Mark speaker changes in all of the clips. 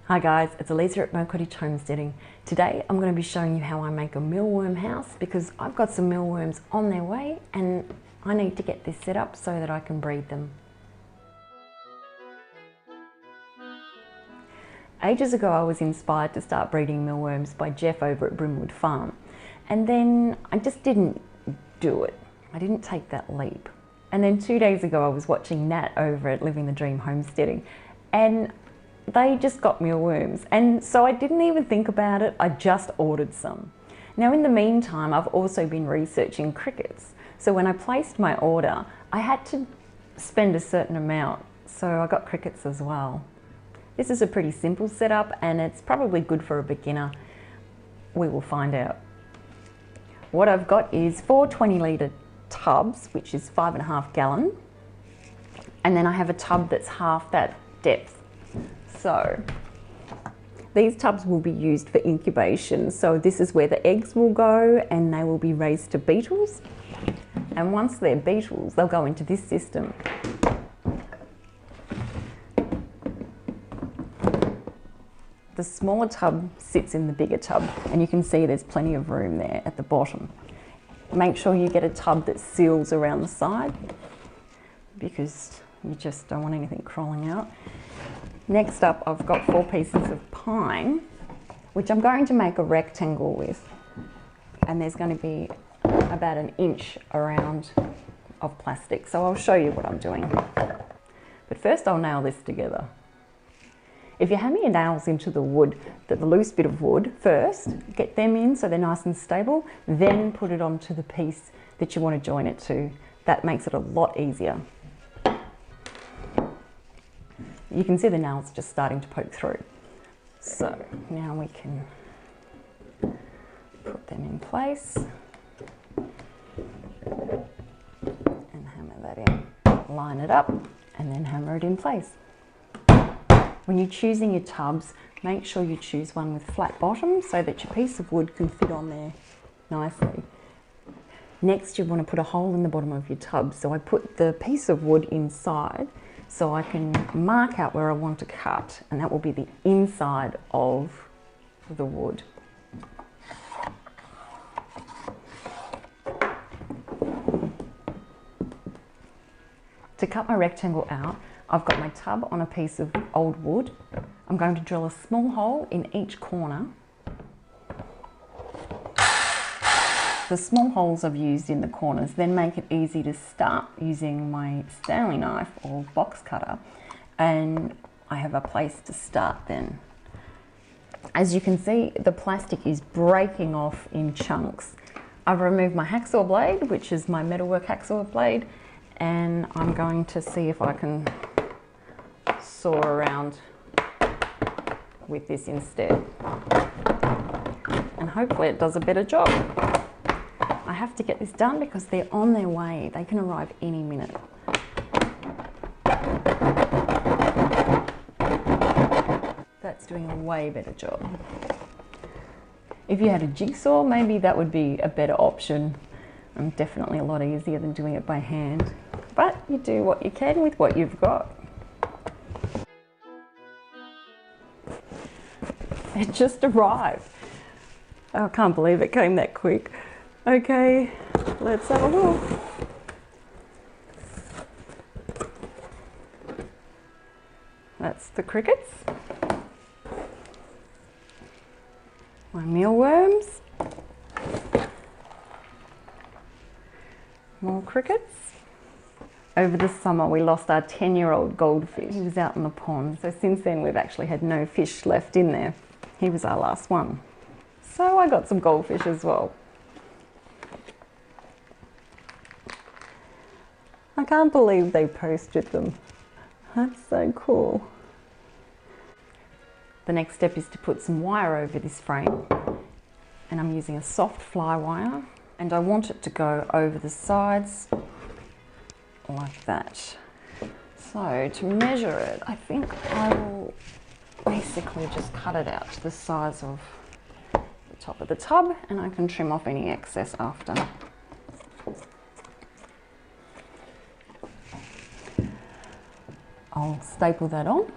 Speaker 1: Hi guys, it's Elisa at Cottage Homesteading. Today I'm going to be showing you how I make a mealworm house because I've got some mealworms on their way and I need to get this set up so that I can breed them. Ages ago I was inspired to start breeding mealworms by Geoff over at Brimwood farm, and then I just didn't do it. I didn't take that leap. And then 2 days ago I was watching Nat over at Living the Dream Homesteading, and they just got mealworms, and so I didn't even think about it, I just ordered some. Now in the meantime I've also been researching crickets, so when I placed my order I had to spend a certain amount, so I got crickets as well. This is a pretty simple setup and it's probably good for a beginner. We will find out. What I've got is 4 20-litre tubs, which is 5.5 gallon, and then I have a tub that's half that depth. So these tubs will be used for incubation. So this is where the eggs will go and they will be raised to beetles. And once they're beetles, they'll go into this system. The smaller tub sits in the bigger tub and you can see there's plenty of room there at the bottom. Make sure you get a tub that seals around the side because you just don't want anything crawling out. Next up, I've got 4 pieces of pine, which I'm going to make a rectangle with. And there's going to be about 1 inch around of plastic. So I'll show you what I'm doing. But first I'll nail this together. If you hammer your nails into the wood, the loose bit of wood first, get them in so they're nice and stable, then put it onto the piece that you want to join it to. That makes it a lot easier. You can see the nails just starting to poke through. So now we can put them in place and hammer that in. Line it up and then hammer it in place. When you're choosing your tubs, make sure you choose one with flat bottom so that your piece of wood can fit on there nicely. Next, you want to put a hole in the bottom of your tub. So I put the piece of wood inside so I can mark out where I want to cut, and that will be the inside of the wood. To cut my rectangle out, I've got my tub on a piece of old wood. I'm going to drill a small hole in each corner. The small holes I've used in the corners then make it easy to start using my Stanley knife or box cutter, and I have a place to start then. As you can see, the plastic is breaking off in chunks. I've removed my hacksaw blade, which is my metalwork hacksaw blade, and I'm going to see if I can saw around with this instead. And hopefully it does a better job. I have to get this done because they're on their way. They can arrive any minute. That's doing a way better job. If you had a jigsaw, maybe that would be a better option. Definitely a lot easier than doing it by hand. But you do what you can with what you've got. It just arrived. Oh, I can't believe it came that quick. Okay, let's have a look. That's the crickets. My mealworms. More crickets. Over the summer we lost our 10-year-old goldfish. He was out in the pond, so since then we've actually had no fish left in there. He was our last one. So I got some goldfish as well. I can't believe they posted them. That's so cool. The next step is to put some wire over this frame, and I'm using a soft fly wire, and I want it to go over the sides like that. So to measure it, I think I will basically just cut it out to the size of the top of the tub, and I can trim off any excess after. I'll staple that on.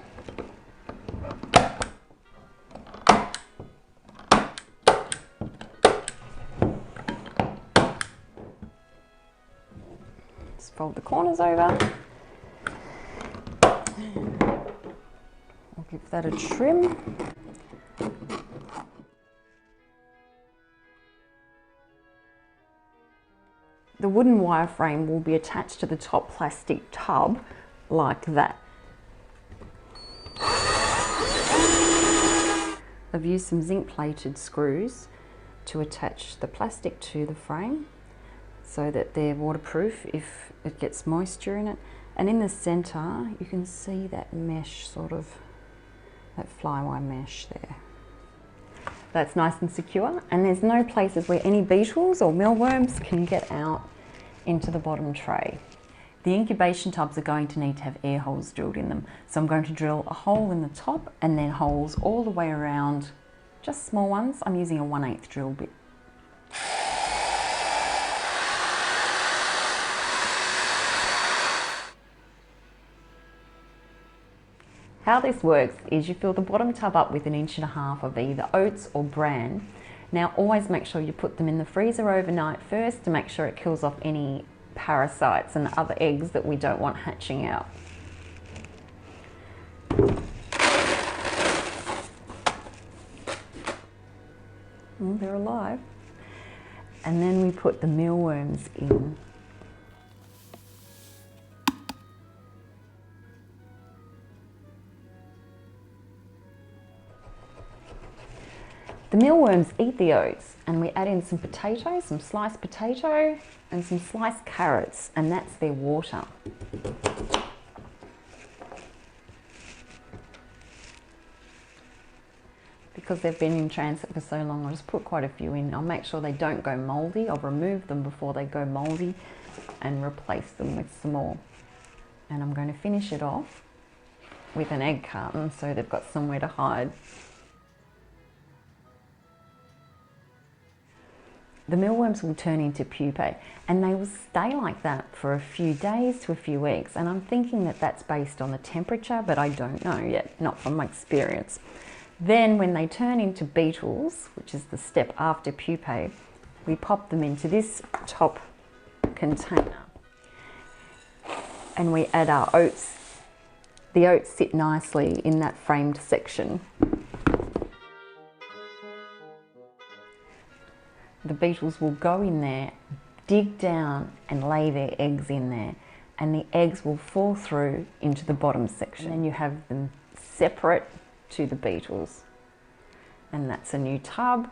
Speaker 1: fold the corners over. I'll give that a trim. The wooden wireframe will be attached to the top plastic tub like that. I've used some zinc plated screws to attach the plastic to the frame so that they're waterproof if it gets moisture in it. And in the centre you can see that mesh, sort of that flywire mesh there. That's nice and secure, and there's no places where any beetles or mealworms can get out into the bottom tray. The incubation tubs are going to need to have air holes drilled in them, so I'm going to drill a hole in the top and then holes all the way around, just small ones. I'm using a 1/8 drill bit. How this works is you fill the bottom tub up with 1.5 inches of either Oats or bran. Now always make sure you put them in the freezer overnight first to make sure it kills off any parasites and other eggs that we don't want hatching out. They're alive. And then we put the mealworms in. The mealworms eat the oats, and we add in some potatoes, some sliced potato and some sliced carrots, and that's their water. Because they've been in transit for so long, I'll just put quite a few in. I'll make sure they don't go mouldy. I'll remove them before they go mouldy and replace them with some more. And I'm going to finish it off with an egg carton so they've got somewhere to hide. The mealworms will turn into pupae, and they will stay like that for a few days to a few weeks, and I'm thinking that that's based on the temperature, but I don't know yet, not from my experience. Then when they turn into beetles, which is the step after pupae, we pop them into this top container and we add our oats. The oats sit nicely in that framed section. The beetles will go in there, dig down and lay their eggs in there, and the eggs will fall through into the bottom section. And then you have them separate to the beetles. And that's a new tub.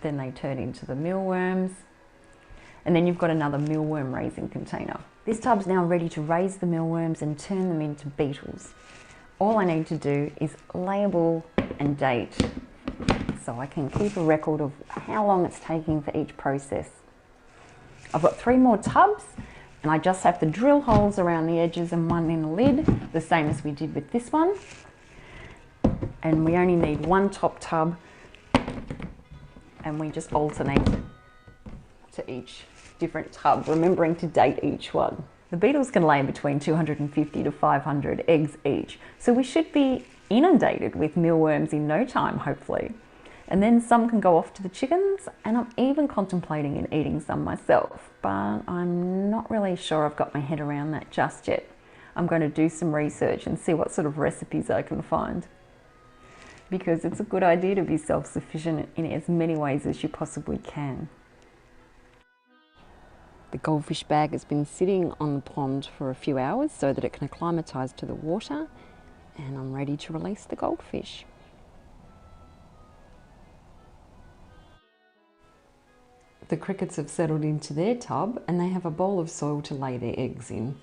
Speaker 1: Then they turn into the mealworms. And then you've got another mealworm raising container. This tub's now ready to raise the mealworms and turn them into beetles. All I need to do is label and date, so I can keep a record of how long it's taking for each process. I've got 3 more tubs, and I just have to drill holes around the edges and one in the lid, the same as we did with this one. And we only need 1 top tub, and we just alternate to each different tub, remembering to date each one. The beetles can lay between 250 to 500 eggs each, so we should be inundated with mealworms in no time, hopefully. And then some can go off to the chickens, and I'm even contemplating in eating some myself, but I'm not really sure I've got my head around that just yet. I'm going to do some research and see what sort of recipes I can find, because it's a good idea to be self-sufficient in as many ways as you possibly can. The goldfish bag has been sitting on the pond for a few hours so that it can acclimatise to the water, and I'm ready to release the goldfish. The crickets have settled into their tub and they have a bowl of soil to lay their eggs in.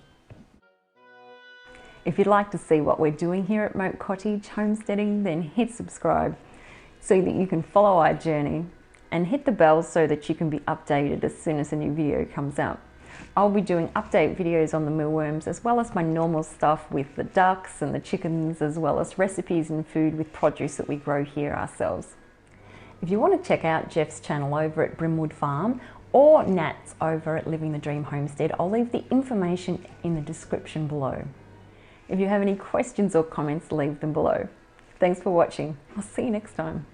Speaker 1: If you'd like to see what we're doing here at Moat Cottage Homesteading, then hit subscribe so that you can follow our journey, and hit the bell so that you can be updated as soon as a new video comes out. I'll be doing update videos on the mealworms, as well as my normal stuff with the ducks and the chickens, as well as recipes and food with produce that we grow here ourselves. If you want to check out Geoff's channel over at Brimwood Farm, or Nat's over at Living the Dream Homestead, I'll leave the information in the description below. If you have any questions or comments, leave them below. Thanks for watching. I'll see you next time.